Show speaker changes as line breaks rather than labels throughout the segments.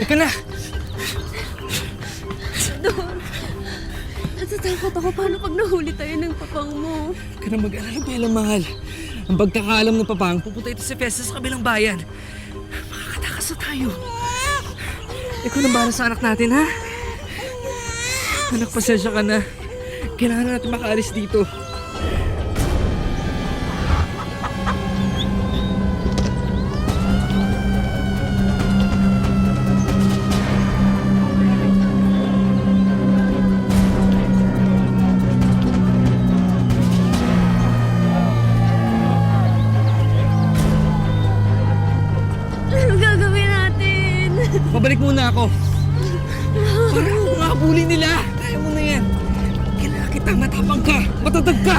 Halika na!
Dor, natatakot ako paano pag nahuli tayo ng papang mo.
Huwag ka na mag-alala, Bella, mahal. Ang pagkakaalam ng papang, pupunta ito sa fiesta sa kabilang bayan. Makakatakas na tayo. Ikaw nang bahala sa anak natin, ha? Anak, pasensya ka na. Kailangan natin makaalis dito.
Ano gagawin natin?
Pabalik muna ako. Parang ako nga habulin nila. Kaya mo na yan. Kailangan kita, matapang ka, matatag ka.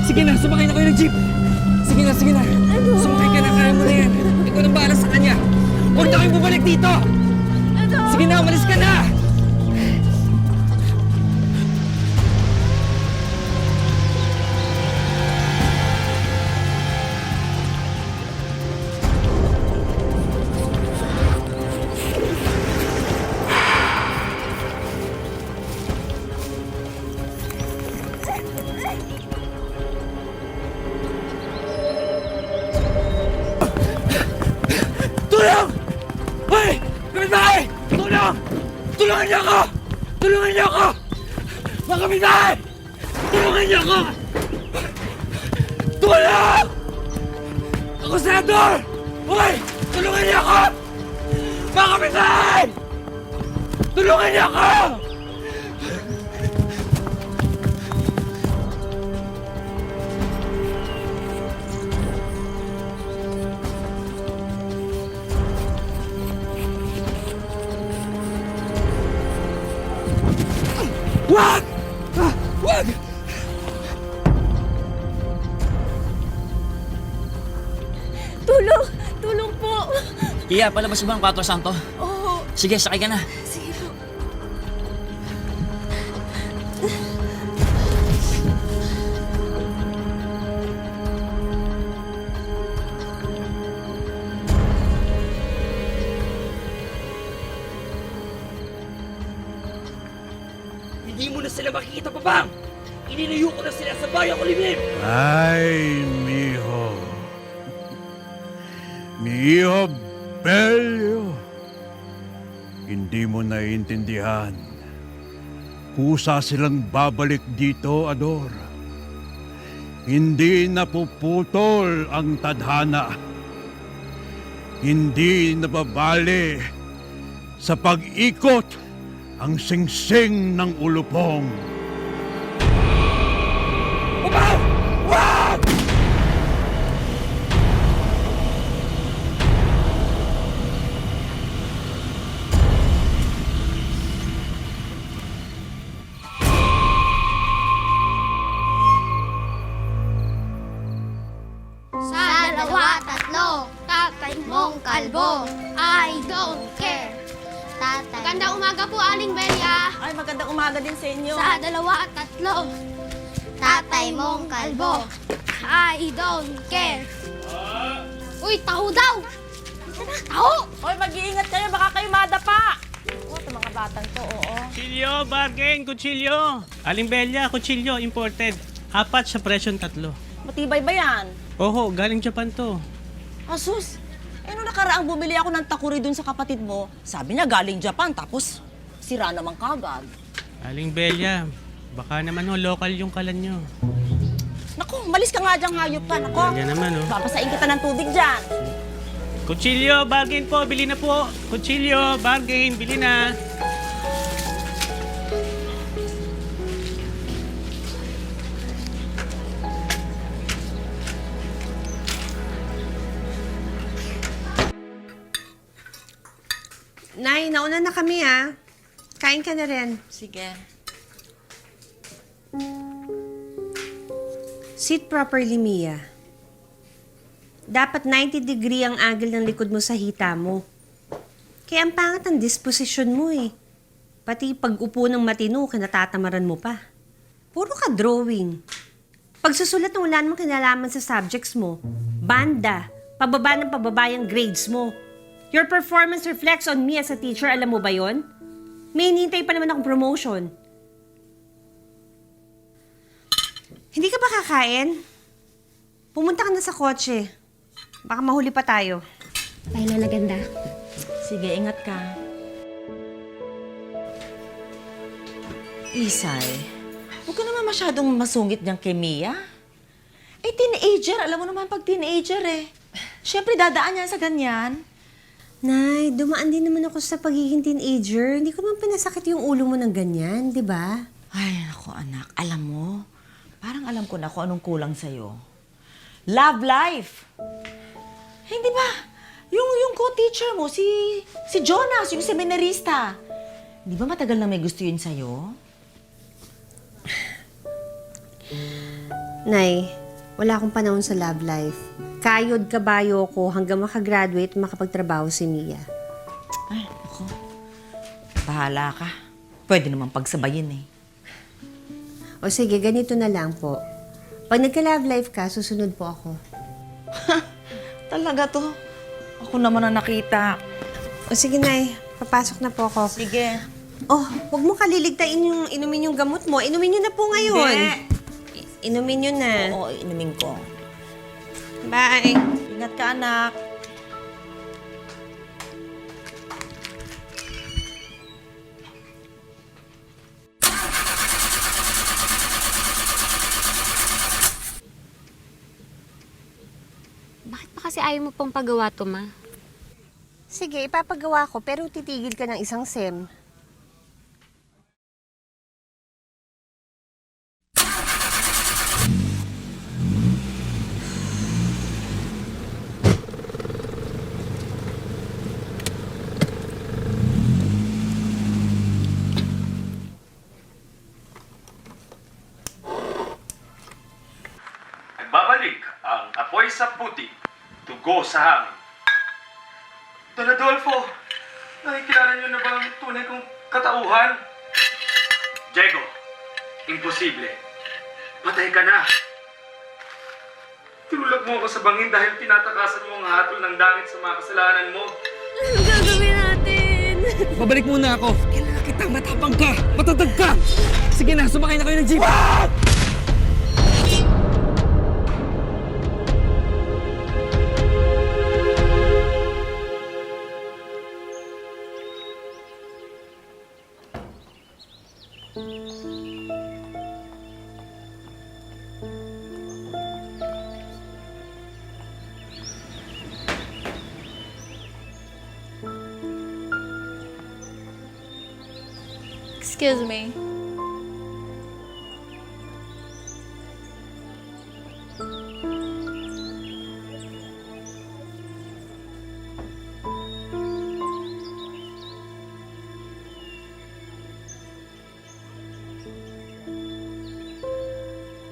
Sige na, sumakay na kayo ng jeep. Sige na, sige na. Sumakay ka na, kaya mo na yan. Ikaw nang bahala sa kanya. Huwag na kayong bumalik dito. Sige na, umalis ka na. Tulong! Hoy! Kapitbahay! Tulong! Tulungan niyo ako! Tulungan niyo ako! Mga kapitbahay! Tulungan niyo ako! Tulong! Ako, senador! Hoy! Tulungan niyo ako! Mga kapitbahay! Tulungan niyo ako! Wag! Wag!
Tulong! Tulong po!
Iya, palabas mo ba ang 4 Santo?
Oo.
Sige, sakay ka na.
Sige po.
Hindi mo na sila makikita pa, bang! Inilayo ko na sila sa bayan ko, Limim!
Ay, mijo. Mijo Bello. Hindi mo naiintindihan. Kusa silang babalik dito, Ador. Hindi napuputol ang tadhana. Hindi nababali sa pag-ikot ang singsing ng ulupong.
Upaw! Wag!
Sa dalawa, tatlo, tatay mong kalbo, I don't care. Tatay. Magandang umaga po, Aling Belia.
Ay, magandang umaga din sa inyo.
Sa dalawa, tatlo, tatay mong kalbo, I don't care. Uy, taho daw! Taho!
Hoy, mag-iingat kayo, baka kayo madapa. Oh, ito mga batang to, oo.
Kutsilyo, bargain, kutsilyo. Aling Belia, kutsilyo, imported. 4 sa presyong 3.
Matibay ba yan?
Oho, galing Japan to.
Asus, nung nakaraang bumili ako ng takuri dun sa kapatid mo, sabi niya galing Japan, tapos sira naman kagad.
Aling Belia, baka naman local yung kalan nyo.
Naku, malis ka nga diyang hayop ka, nako.
Yan naman
Papasain kita ng tubig dyan.
Kutsilyo, bargain po, bili na po. Kutsilyo, bargain, bili na.
Nay, nauna na kami ah. Kain ka na rin.
Sige.
Sit properly, Mia. Dapat 90 degree ang angle ng likod mo sa hita mo. Kaya ang pangat ang disposition mo eh. Pati pag-upo ng matino, kinatatamaran mo pa. Puro ka drawing. Pagsusulat ng wala namang kinalaman sa subjects mo, banda, pababa ng pababa yung grades mo. Your performance reflects on me as a teacher. Alam mo ba yon? May hinihintay pa naman akong promotion. Hindi ka ba kakain? Pumunta ka na sa kotse. Baka mahuli pa tayo.
Bye, Lola Ganda.
Sige, ingat ka. Isay, huwag ka naman masyadong masungit niyang kay Mia. Eh, teenager. Alam mo naman pag teenager eh. Siyempre, dadaan niya sa ganyan.
Nay, dumaan din naman ako sa pagiging teenager. Hindi ko naman pinasakit yung ulo mo ng ganyan, di ba?
Ay, ako anak. Alam mo, parang alam ko na kung anong kulang sa'yo. Love life! Hindi ba? Yung co-teacher mo, si Jonas, yung seminarista. Di ba matagal na may gusto yun sa'yo?
Nay, wala akong panahon sa love life. Kayod kabayo ko hanggang makagraduate at makapagtrabaho si Mia.
Ay, ako. Bahala ka. Pwede naman pagsabayin eh.
O sige, ganito na lang po. Pag nagka-love life ka, susunod po ako.
Talaga to. Ako naman ang nakita.
O sige, Nay. Papasok na po ako.
Sige.
Oh, huwag mo kaliligtain yung inumin yung gamot mo. Inumin nyo na po ngayon. Inumin nyo na.
Oo, inumin ko.
Bye.
Ingat ka, anak.
Bakit pa kasi ayaw mo pang pagawa to, Ma?
Sige, ipapagawa ko pero titigil ka ng isang sem.
Nagbabalik ang apoy sa puti, tugo sa hangin. Don Adolfo, nakikilala niyo na ba ang tunay kong katauhan? Diego, imposible. Patay ka na. Tinulak mo ako sa bangin dahil tinatakasan mo ang hatol ng langit sa mga kasalanan mo.
Ano gagawin natin?
Babalik muna ako. Kailangan kita, matapang ka, matatag ka. Sige na, sumakay na kayo ng jeep.
Excuse me.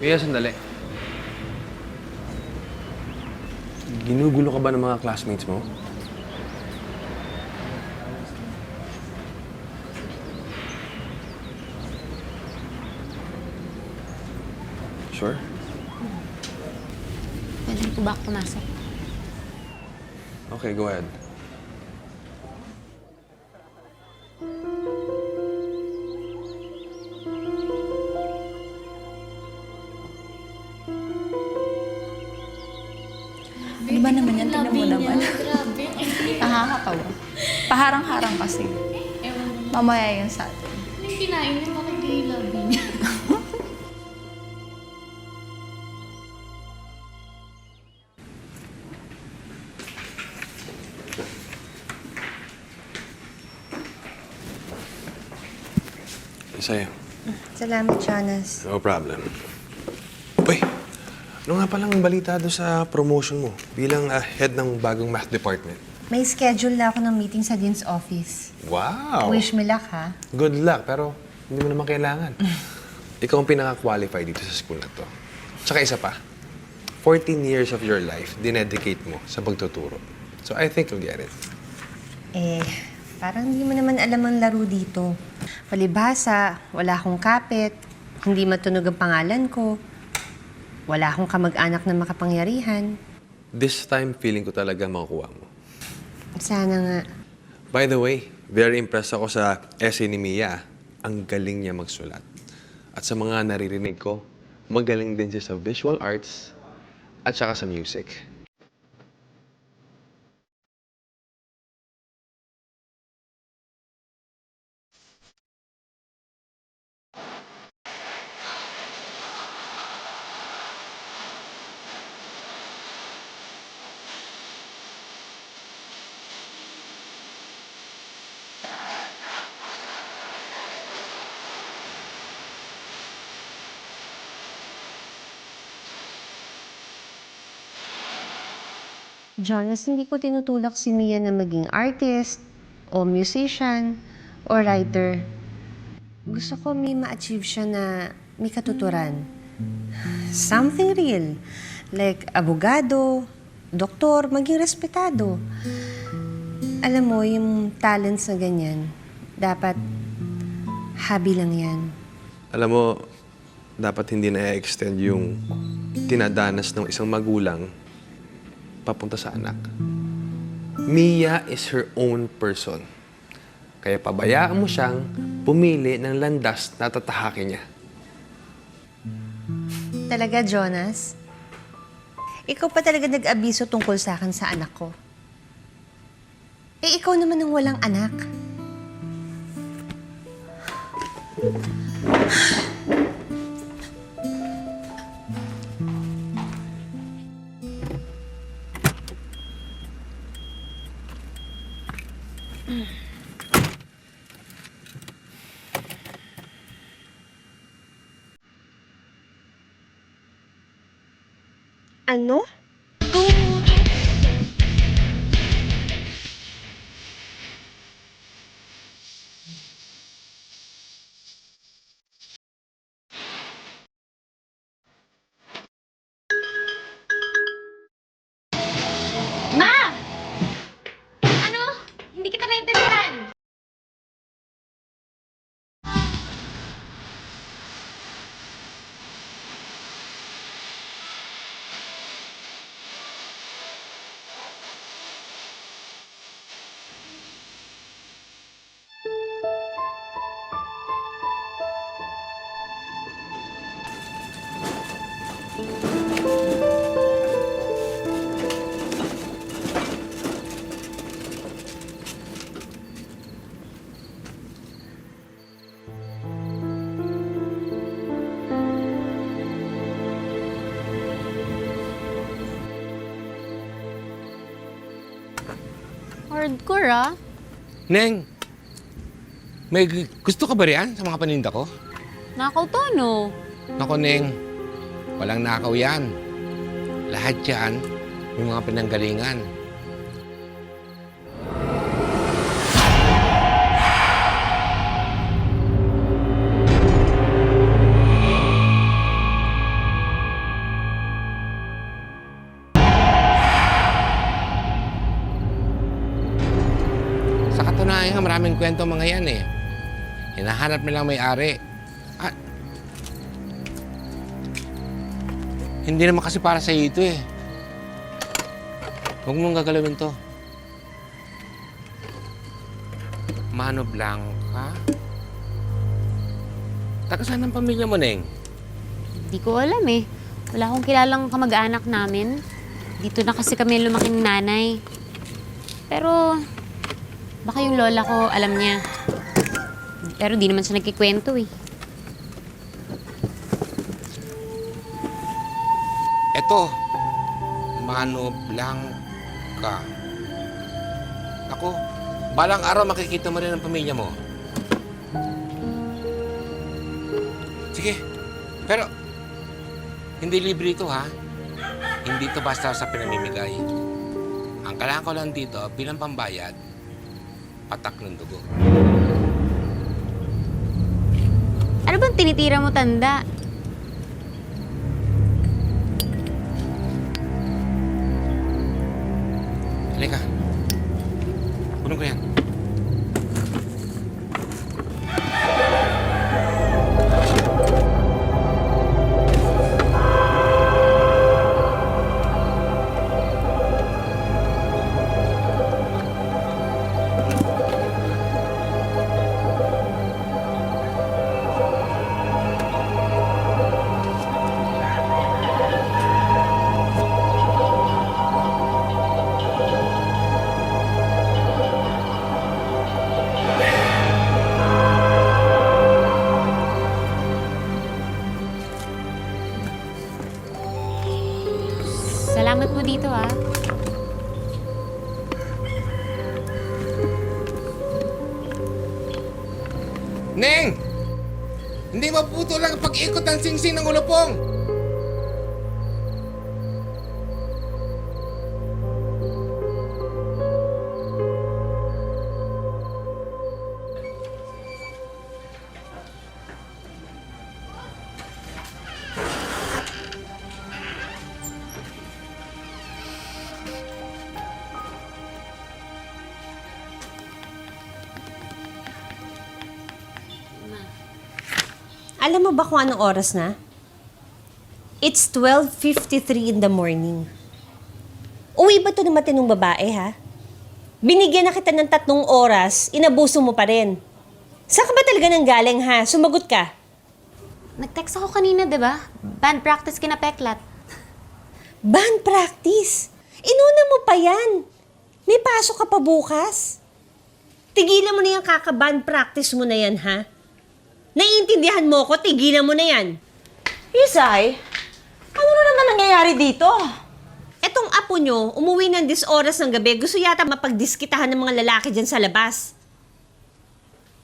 Mia, sandali. Ginugulo ka ba ng mga classmates mo? Sure?
Pwede po ba ako pumasok?
Okay, go ahead.
Ano ba naman yan? Tingnan mo naman. Nakakatawa. Paharang-harang kasi. Mamaya yun sa atin.
Yung kinain niya, bakit yung labi niya?
Sa'yo.
Salamat, Jonas.
No problem. Uy, ano nga palang balita doon sa promotion mo bilang head ng bagong math department?
May schedule na ako ng meeting sa Dean's office.
Wow!
Wish me luck, ha?
Good luck, pero hindi mo naman kailangan. Ikaw ang pinaka-qualify dito sa school na to. Tsaka isa pa, 14 years of your life dinedicate mo sa pagtuturo. So I think you'll get it.
Eh, parang hindi mo naman alam ang laro dito. Palibhasa, wala akong kapit, hindi matunog ang pangalan ko, wala akong kamag-anak na makapangyarihan.
This time, feeling ko talaga makukuha mo.
Sana nga.
By the way, very impressed ako sa essay ni Mia. Ang galing niya magsulat. At sa mga naririnig ko, magaling din siya sa visual arts at saka sa music.
Jonas, hindi ko tinutulak si Mia na maging artist, o musician, o writer. Gusto ko may ma-achieve siya na may katuturan. Something real. Like abogado, doktor, maging respetado. Alam mo, yung talents na ganyan, dapat hobby lang yan.
Alam mo, dapat hindi na-extend yung tinadanas ng isang magulang papunta sa anak. Mia is her own person. Kaya pabayaan mo siyang pumili ng landas na tatahakin niya.
Talaga, Jonas? Ikaw pa talaga nag-abiso tungkol sa akin sa anak ko. Eh, ikaw naman ang walang anak. Ano?
Ma! Ano? Hindi kita naintindihan.
Hardcore, ah.
Neng, may gusto ka ba riyan sa mga paninda ko?
Nakaw to, no?
Nako, Neng, walang nakaw yan. Lahat yan, yung mga pinanggalingan. Sa katunayan, maraming kwento mga yan eh. Hinahanap nilang may-ari. At hindi naman kasi para sa ito eh. Huwag mong gagalawin to. Mano Blanca? Taga saan ang pamilya mo, Neng?
Hindi ko alam eh. Wala akong kilalang kamag-anak namin. Dito na kasi kami lumaki ng nanay. Pero baka yung lola ko alam niya. Pero di naman siya nagkikwento eh.
Eto, Mano Blanca. Ako, balang araw makikita mo rin ang pamilya mo. Sige, pero hindi libre ito ha. Hindi ito basta sa pinamimigay. Ang kailangan ko lang dito bilang pambayad, patak ng dugo.
Ano bang tinitira mo, tanda?
Halika. Puno ko yan. Neng! Hindi maputo lang ang pag-ikot ng singsing ng ulupong.
Alam mo ba kung anong oras na? It's 12:53 in the morning. Uwi ba ito ng matinong babae, ha? Binigyan na kita ng 3 oras, inabuso mo pa rin. Saan ka ba talaga nang galing, ha? Sumagot ka.
Nag-text ako kanina, di ba? Band practice kina Peklat.
Band practice? Inuna mo pa yan. May pasok ka pa bukas. Tigilan mo na yung kaka-band practice mo na yan, ha? Naiintindihan mo ko, tigilan mo na yan.
Isay, ano na naman nangyayari dito?
Etong apo nyo, umuwi ng 10 oras ng gabi, gusto yata mapagdiskitahan ng mga lalaki dyan sa labas.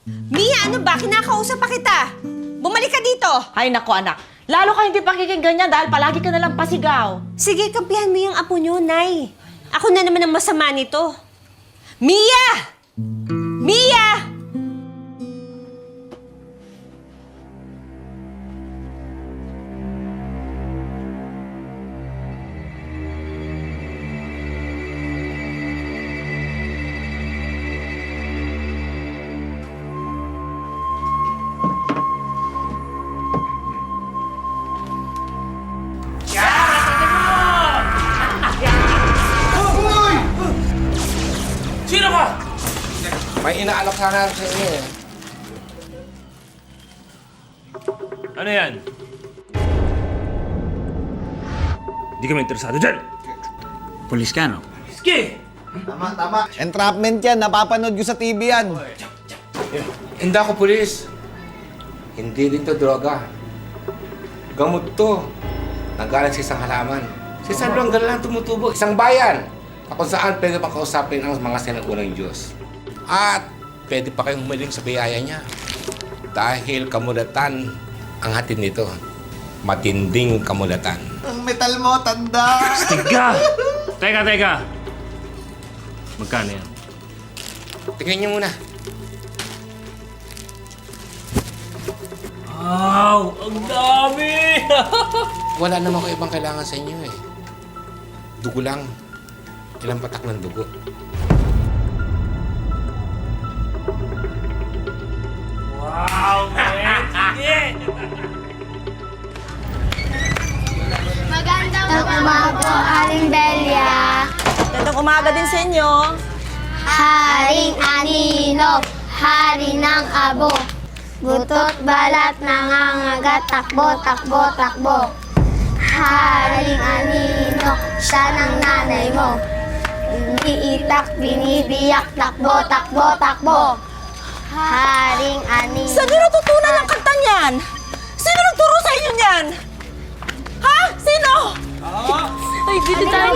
Mia, ano ba? Kinakausap pa kita. Bumalik ka dito.
Ay nako anak, lalo ka hindi pakikinggan ganyan dahil palagi ka nalang pasigaw.
Sige, kampihan mo yung apo nyo, Nay. Ako na naman ang masama nito. Mia! Mia!
Sino ka? May inaalok sana sa inyo eh.
Ano yan? Hindi kami interesado dyan.
Pulis ka, no?
Sige!
Entrapment yan, napapanood ko sa TV yan.
Hindi ako pulis. Hindi din to droga. Gamot to. Nanggaling sa isang halaman. Sa isang lugar lang tumutubo. Isang bayan. Kung saan pwede pang kausapin ang mga sinaunang Diyos. At pwede pa kayong humiling sa biyaya niya. Dahil kamulatan ang hatid nito. Matinding kamulatan.
Ang metal mo, tanda.
Tiga! Teka. Magkano yan?
Tingnan niyo muna.
Wow! Ang dami!
Wala naman ko ibang kailangan sa inyo eh. Dugo lang. Ilang patak ng dugo.
Wow, man! Sige!
Magandang umaga, Aling Belia.
Gandang umaga din sa inyo.
Haring anino, hari ng abo. Butot balat nangangagat, takbo, takbo, takbo. Haring anino, siya ng nanay mo. Iniitak, binibiyak, takbo, takbo, takbo. Haring anino.
Saan niyo natutunan ang kanta niyan? Sino nagturo sa inyo niyan? Ha? Sino?
Ay, dito tayo.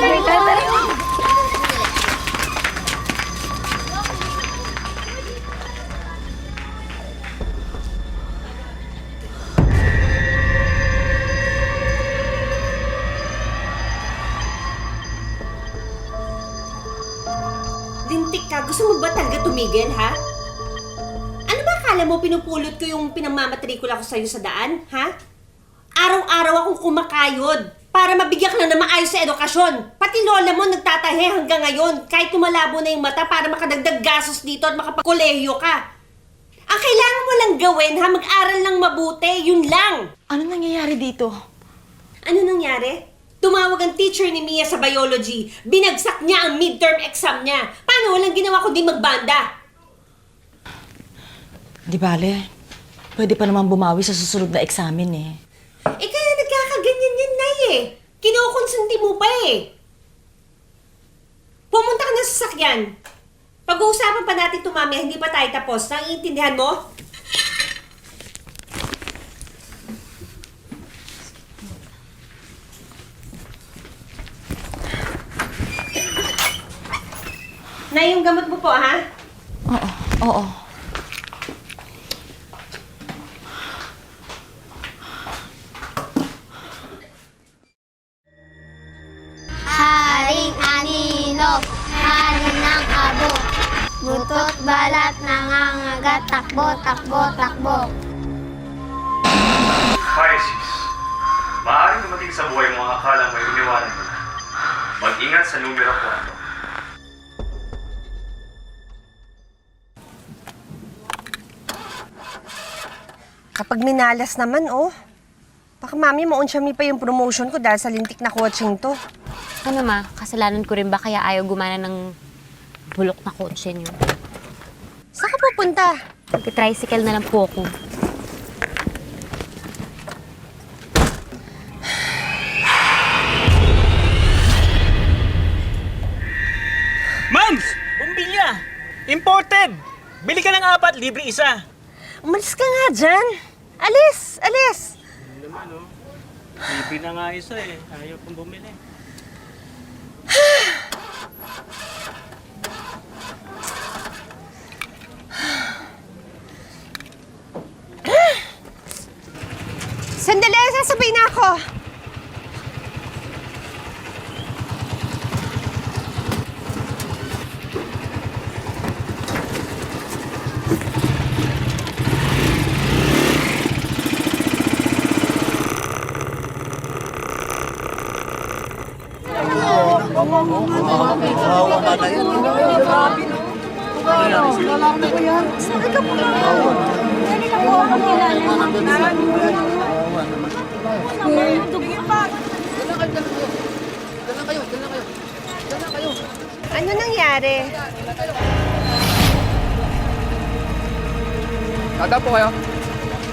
Lintik ka, gusto mo ba talaga tumigil, ha? Ano ba akala mo pinupulot ko yung pinamamatrikula ko sa'yo sa daan, ha? Araw-araw akong kumakayod para mabigyan ka na ng maayos sa edukasyon. Pati lola mo nagtatahe hanggang ngayon kahit tumalabo na yung mata para makadagdag gastos dito at makapagkolehiyo ka. Ang kailangan mo lang gawin, ha? Mag-aral lang mabuti, yun lang.
Ano nangyayari dito?
Ano nangyari? Tumawag ang teacher ni Mia sa biology. Binagsak niya ang midterm exam niya. Paano walang ginawa kundi magbanda?
Di bale, pwede pa naman bumawi sa susunod na eksamen eh.
Eh kaya nagkakaganyan yan, Nay eh. Kinukonsunti mo pa eh. Pumunta ka na sa sasakyan. Pag-uusapan pa natin ito, Mami, hindi pa tayo tapos. Naiintindihan mo? Nay, yung gamot mo po, ha?
Oo.
balat nangangagat, takbo, takbo, takbo.
Pisces, maaaring dumating sa buhay mo ang akala mo'y iniwanan mo na. Mag-ingat sa numero 4.
Kapag minalas naman, oh. Baka mami, maunsyami pa yung promotion ko dahil sa lintik na coaching to.
Ano ma, kasalanan ko rin ba kaya ayaw gumana ng bulok na kotse niyo?
Saan ka pupunta?
Mag-tricycle na lang po ako.
Mams! Bumbilya! Imported! Bili ka ng 4, libre isa.
Umalis ka nga dyan. Alis! Alis!
Naman, oh. Libre na nga isa eh. Ayaw kong bumili.
Sandali! Sasabay na ako! Ano nangyari?
Tata po kayo.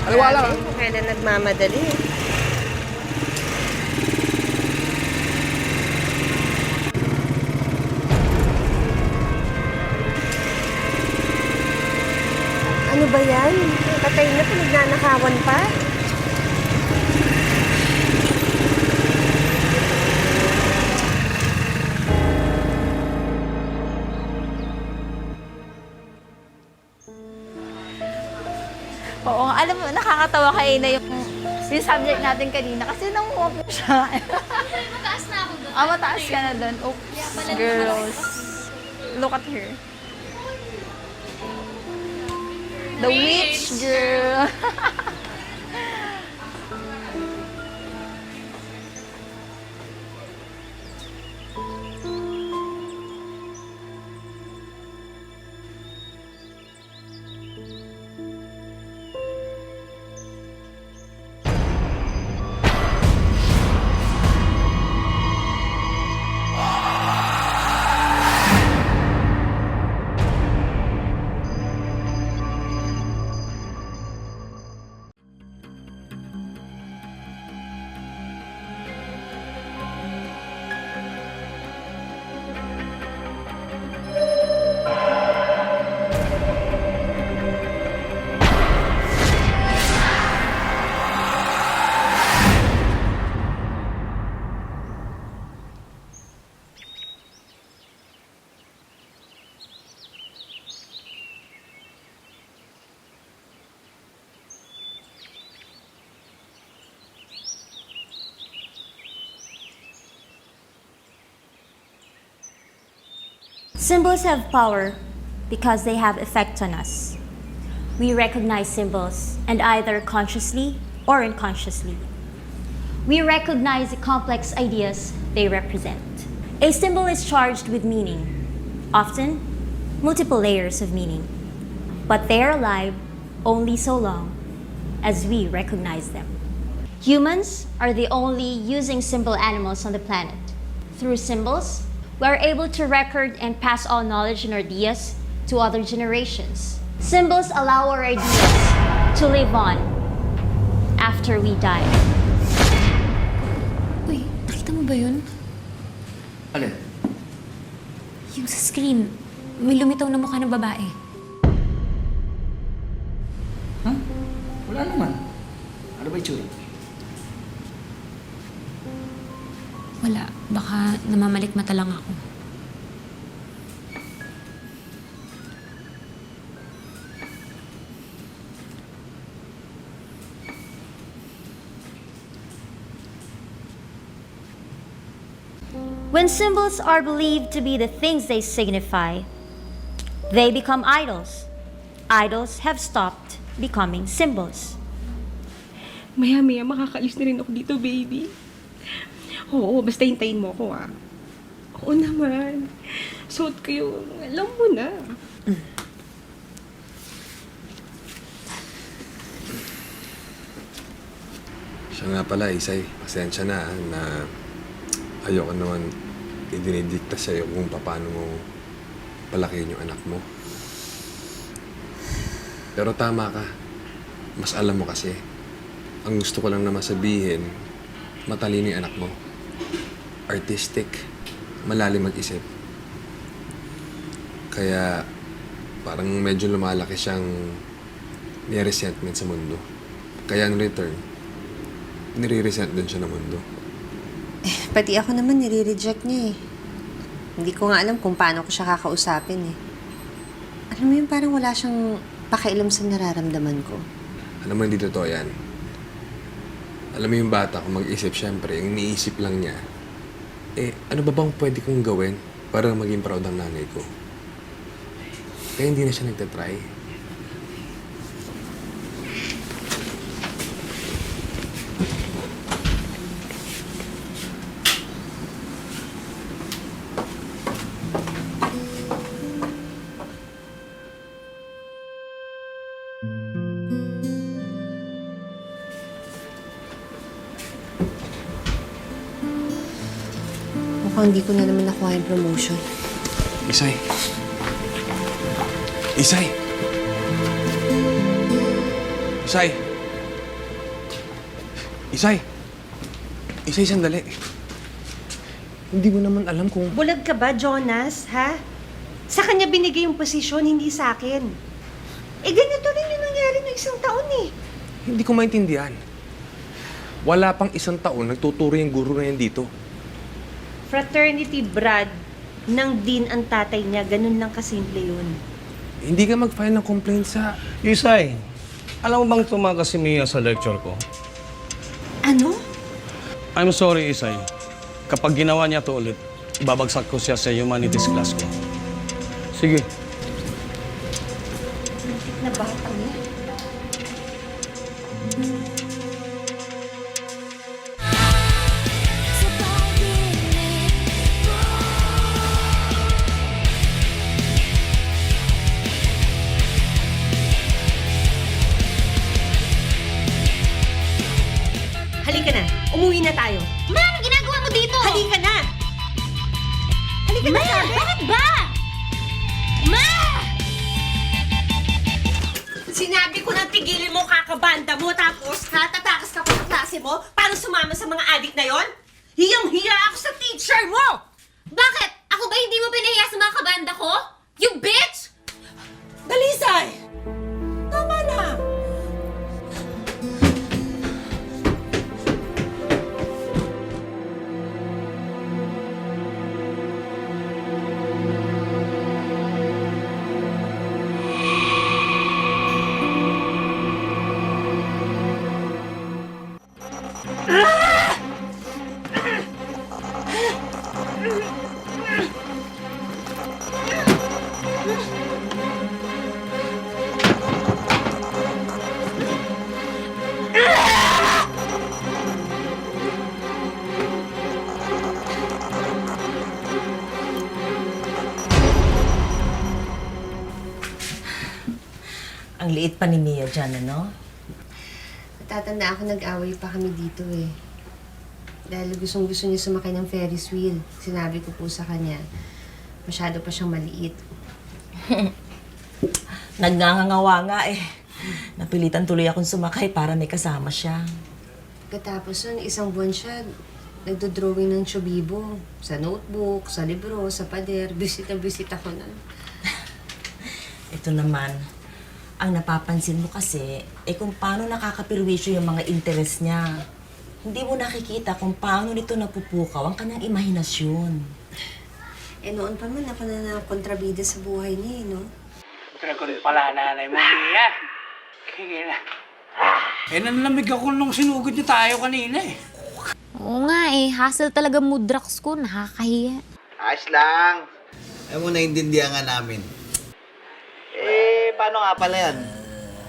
Aliwa lang.
Kailan nagmamadali? Ano ba yan? Patay na, pinagnanakawan pa?
Oo, alam mo, nakakatawa kayo na yung subject natin kanina kasi nanguha po siya.
Mataas na ako doon.
Mataas ka na doon. Oops, girls. Look at her. The witch girl.
Symbols have power because they have effect on us. We recognize symbols, and either consciously or unconsciously. We recognize the complex ideas they represent. A symbol is charged with meaning, often multiple layers of meaning, but they are alive only so long as we recognize them. Humans are the only using symbol animals on the planet. Through symbols, we are able to record and pass on knowledge and ideas to other generations. Symbols allow our ideas to live on after we die.
Uy, nakita mo ba yun?
Alin?
Yung sa screen, may lumitaw na mukha ng babae.
Huh? Wala naman. Ano ba itsura?
Wala. Baka namamalikmata lang ako.
When symbols are believed to be the things they signify, They become idols. Idols have stopped becoming symbols.
Maya-maya makakalis na rin ako dito, baby. Oo, basta hintayin mo ako, ah. Oo naman. Suot ko yung alam mo na.
Siya nga pala, Isay. Pasensya na na ayoko naman idinidikta sa'yo kung paano mo palakihin yung anak mo. Pero tama ka. Mas alam mo kasi. Ang gusto ko lang naman sabihin, matalino yung anak mo. Artistic. Malalim mag-isip. Kaya parang medyo lumalaki siyang may resentment sa mundo. Kaya in return, nire-resent din siya ng mundo.
Pati ako naman nire-reject niya eh. Hindi ko nga alam kung paano ko siya kakausapin eh. Alam mo yun, parang wala siyang pakialam sa nararamdaman ko.
Alam mo, hindi totoo yan. Alam mo yung bata, kung mag-isip siyempre, yung iniisip lang niya, ano ba bang pwede kong gawin para maging proud ang nanay ko? Kaya hindi na siya nagtatry.
Mukhang hindi ko na naman nakuha yung promotion.
Isay! Isay! Isay! Isay! Isay, sandali. Hindi mo naman alam kung...
Bulag ka ba, Jonas, ha? Sa kanya binigay yung posisyon, hindi sa akin. Eh, ganito rin yung nangyari ng isang taon eh.
Hindi ko maintindihan. Wala pang isang taon, nagtuturo yung guro na yan dito.
Fraternity Brad ng Dean ang tatay niya. Ganun lang kasimple yun.
Hindi ka mag-file ng complaint sa...
Isay, alam mo bang tumakas si Mia sa lecture ko?
Ano?
I'm sorry, Isay. Kapag ginawa niya to ulit, babagsak ko siya sa humanities class ko. Sige.
Na bata niya. Halika na. Umuwi na tayo.
Ma, ano ginagawa mo dito?
Halika na! Halika na, sabi!
Bakit ba? Ma!
Sinabi ko na tigilin mo kakabanda mo tapos tatakas ka pa sa klase mo para sumama sa mga adik na yon? Hiyang-hiya ako sa teacher mo!
Bakit? Ako ba hindi mo pinahiya sa mga kabanda ko? You bitch!
Dalisay! Tama na!
Ang liit pa ni Mia dyan, ano?
Natatanda ako nag-away pa kami dito eh. Dahil gustong-gusto niya sumakay ng Ferris wheel. Sinabi ko po sa kanya, masyado pa siyang maliit.
Nagngangawa nga eh. Napilitan tuloy akong sumakay para may kasama siya.
Katapos nun, isang buwan siya, nagdo-drawing ng Chobibo. Sa notebook, sa libro, sa pader. Visit ako na.
Ito naman, ang napapansin mo kasi, kung paano nakakapirwisyo yung mga interes niya. Hindi mo nakikita kung paano nito napupukaw ang kanyang imahinasyon.
Noon pa man ako na kontrabida sa buhay niya no?
Pinagod pala nanay mo, Mia. Kaya na. Nanlamig ako nung sinugod niyo tayo kanina eh.
Oo nga hassle talaga mood drugs ko. Nakakahiya.
Ayos lang. Ayaw mo, naintindihan nga namin. paano nga pala yan?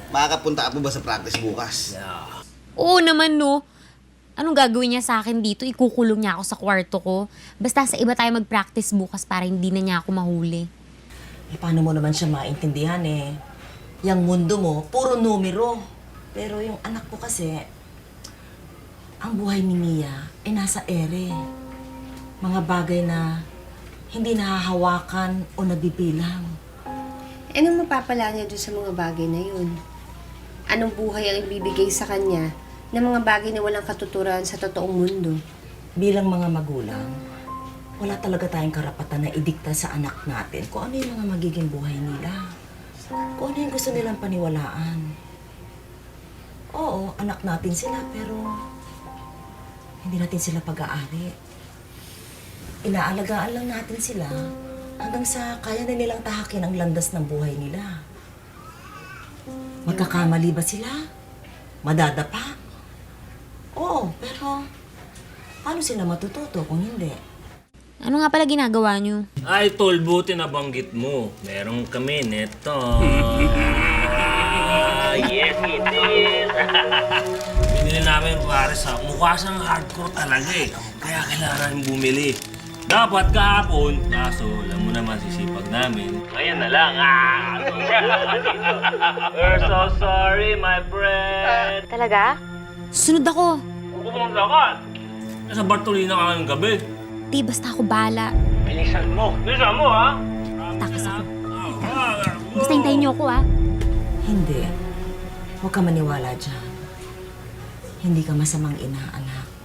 Makakapunta ka po ba sa practice bukas?
Oo naman, no. Anong gagawin niya sa akin dito? Ikukulong niya ako sa kwarto ko. Basta sa iba tayo mag-practice bukas para hindi na niya ako mahuli.
Eh, paano mo naman siya maintindihan eh? Yang mundo mo, puro numero. Pero yung anak ko kasi, ang buhay ni Mia ay nasa ere. Mga bagay na hindi nahahawakan o nabibilang.
Eh, anong mapapala niya doon sa mga bagay na yun? Anong buhay ang ibibigay sa kanya ng mga bagay na walang katuturan sa totoong mundo?
Bilang mga magulang, wala talaga tayong karapatan na idikta sa anak natin kung ano yung mga magiging buhay nila. Kung ano yung gusto nilang paniwalaan. Oo, anak natin sila, pero hindi natin sila pag-aari. Inaalagaan lang natin sila hanggang sa kaya na nilang tahakin ang landas ng buhay nila. Magkakamali ba sila? Madadapa? Oo, pero paano sila matututo kung hindi?
Ano nga pala ginagawa niyo?
Ay, tol, buti nabanggit mo. Meron kami neto. Yes, it is. Binili namin para sa mukha siyang hardcore talaga eh. Kaya kailangan bumili. Dapat kahapon, kaso alam mo naman sisipag namin. Ngayon na lang. We're so sorry, my friend.
Talaga? Sunod ako.
Pupunta ka. Nasa Bartolina ka ngayong gabi.
Di, basta ako bala.
Bilisan mo. Bilisan mo, ha?
Takas ako. Basta hintayin niyo ako, ha?
Hindi. Huwag ka maniwala dyan. Hindi ka masamang ina, anak.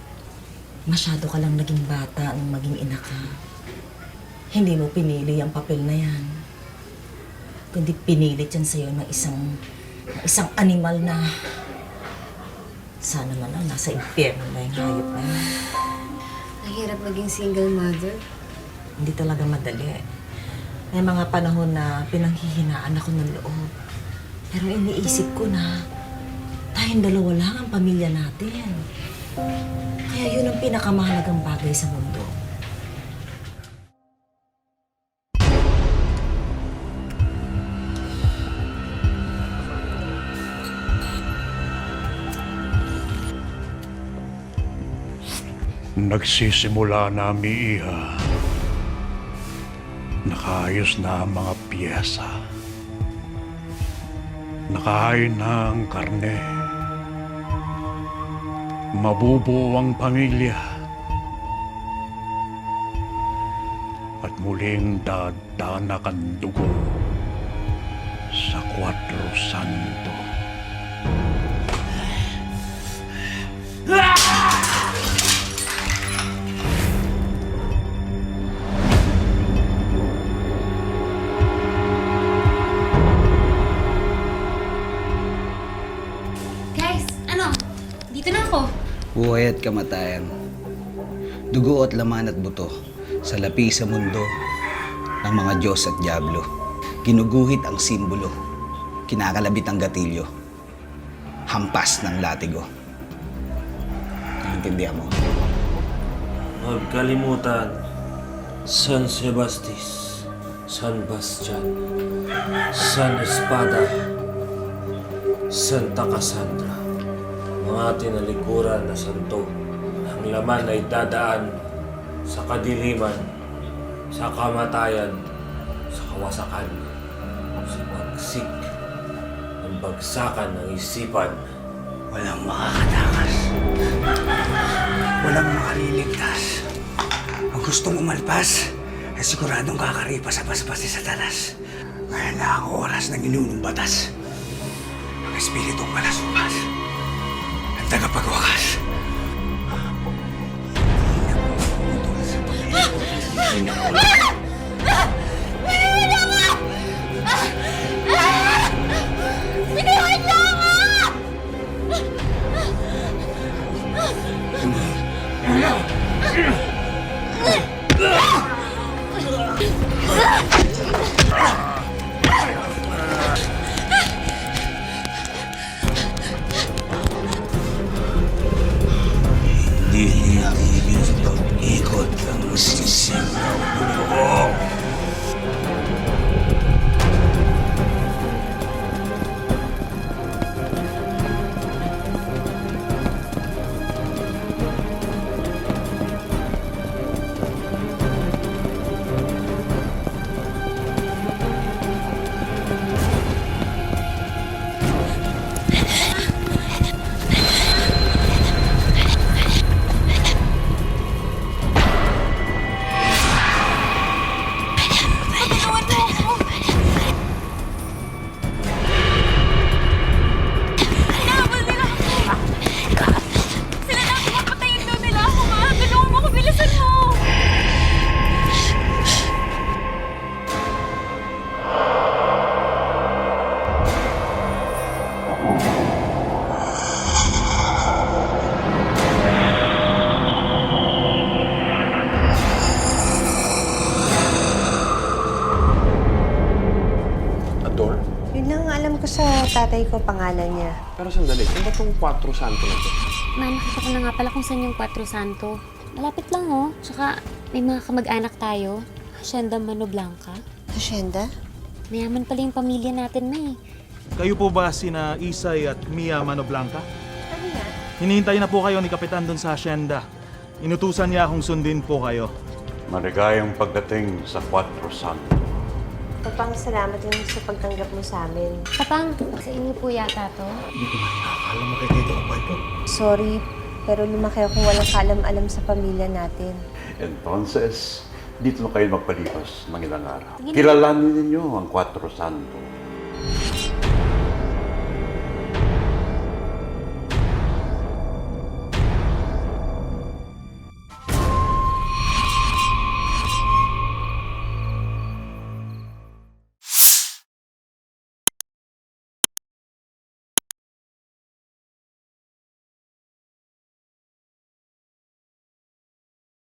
Masyado ka lang naging bata nung maging ina ka. Hindi mo pinili ang papel na yan. Kundi pinilit yan sa'yo ng isang animal na sana man lang nasa impyerno na yung hayop na yan.
Mahirap maging single mother.
Hindi talaga madali. May mga panahon na pinanghihinaan ako ng loob. Pero iniisip ko na tayong dalawa lang ang pamilya natin. Kaya yun ang pinakamahalagang bagay sa mundo.
Nagsisimula na, Mia. Nakaayos na ang mga piyesa. Nakahain na ang karne. Mabubuo ang pamilya. At muling dadanak ang dugo sa Cuatro Santo.
Guys, ano? Dito na ako.
Buhay at kamatayan, dugo at laman at buto, salapi sa mundo ng mga Diyos at Diablo. Ginuguhit ang simbolo, kinakalabit ang gatilyo, hampas ng latigo. Naintindihan mo?
Huwag kalimutan, San Sebastis, San Bastian, San Espada, Santa Cassandra. Mga tinalikuran na santo, ang laman ay dadaan sa kadiliman, sa kamatayan, sa kawasakan, sa bagsik, ang bagsakan ng isipan.
Walang makakatakas. Walang makaliligtas. Ang gustong umalpas, ay siguradong kakaripas sa paspas ni Satanas. Ngayon na ang oras ng inunong batas. Ang espiritong malasupas. Ang tagapagwakas. Hindi nitigil sa pag-ikot ng sisigaw.
ko sa tatay ko pangalan niya.
Pero sandali, ano ba itong 4 Santo na to?
Ma, nakita ko na nga pala kung saan yung Cuatro Santo. Malapit lang, oh. Tsaka may mga kamag-anak tayo. Hacienda Mano Blanca.
Hacienda?
Mayaman pala yung pamilya natin na eh.
Kayo po ba sina Isay at Mia Manoblanca?
Ano yan?
Hinihintay na po kayo ni Kapitan doon sa hacienda. Inutusan niya akong sundin po kayo.
Maligayang pagdating sa Cuatro Santo.
Papang, salamat din sa pagtanggap mo sa amin.
Papang, sa inyo po yata to?
Hindi ko man nakakala makikita ko pa ito.
Sorry, pero lumaki akong walang kaalam-alam sa pamilya natin.
Entonces, dito na kayo magpalipas ng ilang araw. Kilalanin ninyo ang Cuatro Santo.